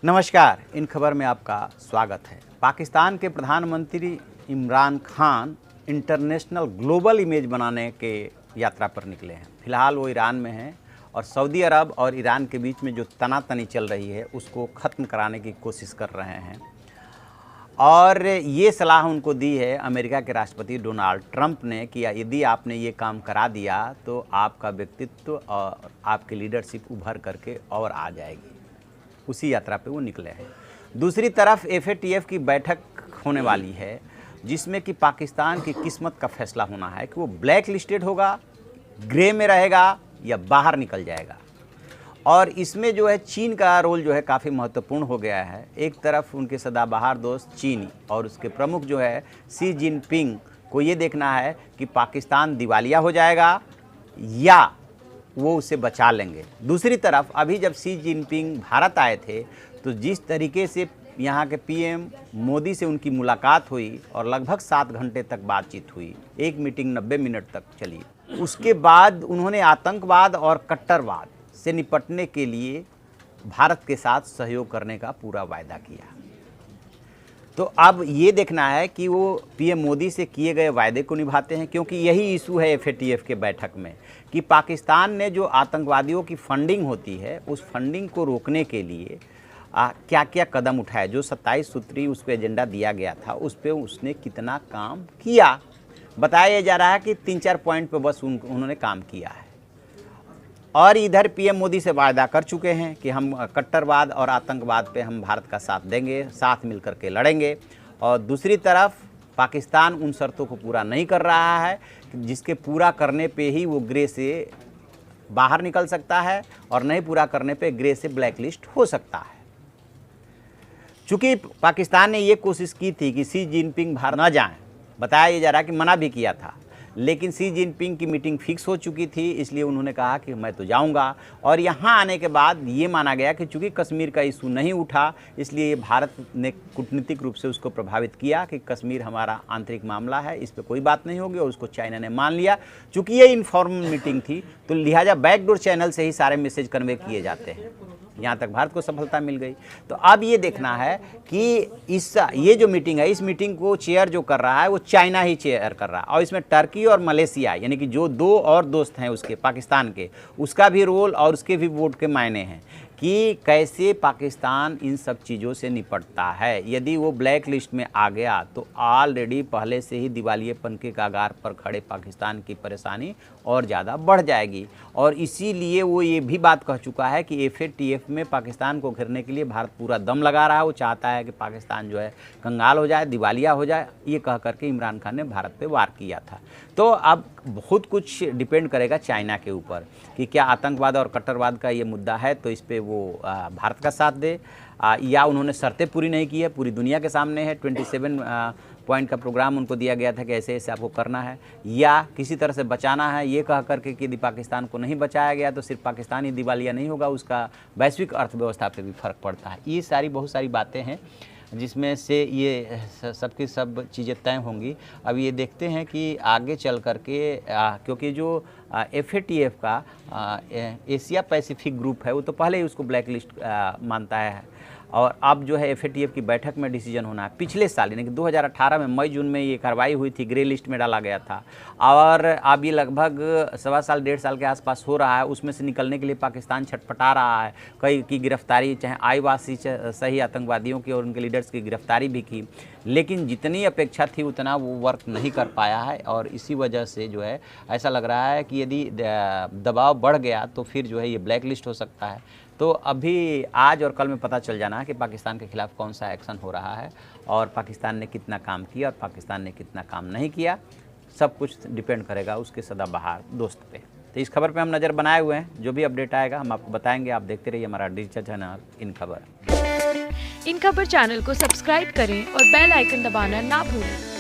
नमस्कार, इन खबर में आपका स्वागत है। पाकिस्तान के प्रधानमंत्री Imran Khan international global image बनाने के यात्रा पर निकले हैं। फिलहाल वो ईरान में हैं और सऊदी अरब और ईरान के बीच में जो तनातनी चल रही है उसको ख़त्म कराने की कोशिश कर रहे हैं। और ये सलाह उनको दी है अमेरिका के राष्ट्रपति डोनाल्ड ट्रंप ने कि यदि आपने ये काम करा दिया तो आपका व्यक्तित्व और आपकी लीडरशिप उभर करके और आ जाएगी। उसी यात्रा पे वो निकले हैं। दूसरी तरफ FATF की बैठक होने वाली है जिसमें कि पाकिस्तान की किस्मत का फैसला होना है कि वो ब्लैक लिस्टेड होगा, ग्रे में रहेगा या बाहर निकल जाएगा। और इसमें जो है चीन का रोल जो है काफ़ी महत्वपूर्ण हो गया है। एक तरफ उनके सदाबहार दोस्त चीन और उसके प्रमुख जो है शी जिनपिंग को ये देखना है कि पाकिस्तान दिवालिया हो जाएगा या वो उसे बचा लेंगे। दूसरी तरफ अभी जब शी जिनपिंग भारत आए थे तो जिस तरीके से यहाँ के PM मोदी से उनकी मुलाकात हुई और लगभग 7 घंटे तक बातचीत हुई, एक मीटिंग 90 मिनट तक चली। उसके बाद उन्होंने आतंकवाद और कट्टरवाद से निपटने के लिए भारत के साथ सहयोग करने का पूरा वायदा किया। तो अब ये देखना है कि वो PM मोदी से किए गए वायदे को निभाते हैं, क्योंकि यही इशू है FATF के बैठक में कि पाकिस्तान ने जो आतंकवादियों की फंडिंग होती है उस फंडिंग को रोकने के लिए क्या क्या कदम उठाए। जो 27 सूत्री उस पर एजेंडा दिया गया था उस पर उसने कितना काम किया, बताया जा रहा है कि 3-4 पॉइंट पे बस उन्होंने काम किया है। और इधर PM मोदी से वायदा कर चुके हैं कि हम कट्टरवाद और आतंकवाद पे हम भारत का साथ देंगे, साथ मिलकर के लड़ेंगे। और दूसरी तरफ पाकिस्तान उन शर्तों को पूरा नहीं कर रहा है जिसके पूरा करने पे ही वो ग्रे से बाहर निकल सकता है और नहीं पूरा करने पे ग्रे से ब्लैक लिस्ट हो सकता है। चूँकि पाकिस्तान ने ये कोशिश की थी कि शी जिनपिंग बाहर न जाएं, बताया जा रहा है कि मना भी किया था, लेकिन शी जिनपिंग की मीटिंग फिक्स हो चुकी थी, इसलिए उन्होंने कहा कि मैं तो जाऊंगा। और यहाँ आने के बाद ये माना गया कि चूंकि कश्मीर का इशू नहीं उठा इसलिए भारत ने कूटनीतिक रूप से उसको प्रभावित किया कि कश्मीर हमारा आंतरिक मामला है, इस पर कोई बात नहीं होगी, और उसको चाइना ने मान लिया। चूँकि ये इनफॉर्मल मीटिंग थी तो लिहाजा बैकडोर चैनल से ही सारे मैसेज कन्वे किए जाते हैं। यहाँ तक भारत को सफलता मिल गई। तो अब ये देखना है कि ये जो मीटिंग है, इस मीटिंग को चेयर जो कर रहा है वो चाइना ही चेयर कर रहा है। और इसमें टर्की और मलेशिया यानी कि जो 2 और दोस्त हैं उसके पाकिस्तान के, उसका भी रोल और उसके भी वोट के मायने हैं कि कैसे पाकिस्तान इन सब चीज़ों से निपटता है। यदि वो ब्लैक लिस्ट में आ गया तो ऑलरेडी पहले से ही दिवालियेपन के कगार पर खड़े पाकिस्तान की परेशानी और ज़्यादा बढ़ जाएगी। और इसीलिए वो ये भी बात कह चुका है कि FATF में पाकिस्तान को घेरने के लिए भारत पूरा दम लगा रहा है। वो चाहता है कि पाकिस्तान जो है कंगाल हो जाए, दिवालिया हो जाए। ये कह करके इमरान खान ने भारत पे वार किया था। तो अब बहुत कुछ डिपेंड करेगा चाइना के ऊपर कि क्या आतंकवाद और कट्टरवाद का ये मुद्दा है तो इस पर वो भारत का साथ दे, या उन्होंने शर्तें पूरी नहीं की है, पूरी दुनिया के सामने है। 27 पॉइंट का प्रोग्राम उनको दिया गया था कि ऐसे ऐसे आपको करना है, या किसी तरह से बचाना है। ये कह करके कि यदि पाकिस्तान को नहीं बचाया गया तो सिर्फ पाकिस्तान ही दिवालिया नहीं होगा, उसका वैश्विक अर्थव्यवस्था पे भी फर्क पड़ता है। ये बहुत सारी बातें हैं जिसमें से ये सबकी सब चीज़ें तय होंगी। अब ये देखते हैं कि आगे चल कर के क्योंकि जो FATF का एशिया पैसिफिक ग्रुप है वो तो पहले ही उसको ब्लैक लिस्ट मानता है। और अब जो है FATF की बैठक में डिसीजन होना है। पिछले साल यानी कि 2018 में मई-जून में ये कार्रवाई हुई थी, ग्रे लिस्ट में डाला गया था। और अब ये लगभग 1.25 साल के आसपास हो रहा है। उसमें से निकलने के लिए पाकिस्तान छटपटा रहा है। कई की गिरफ्तारी, चाहे आईवासी सही आतंकवादियों की और उनके लीडर्स की गिरफ्तारी भी की, लेकिन जितनी अपेक्षा थी उतना वो वर्क नहीं कर पाया है। और इसी वजह से जो है ऐसा लग रहा है कि यदि दबाव बढ़ गया तो फिर जो है ये ब्लैक लिस्ट हो सकता है। तो अभी आज और कल में पता चल जाना है कि पाकिस्तान के खिलाफ कौन सा एक्शन हो रहा है और पाकिस्तान ने कितना काम किया और पाकिस्तान ने कितना काम नहीं किया। सब कुछ डिपेंड करेगा उसके सदाबहार दोस्त पे। तो इस खबर पे हम नज़र बनाए हुए हैं, जो भी अपडेट आएगा हम आपको बताएंगे। आप देखते रहिए हमारा डिजिटल चैनल इन खबर। इन खबर चैनल को सब्सक्राइब करें और बेल आइकन दबाना ना भूलें।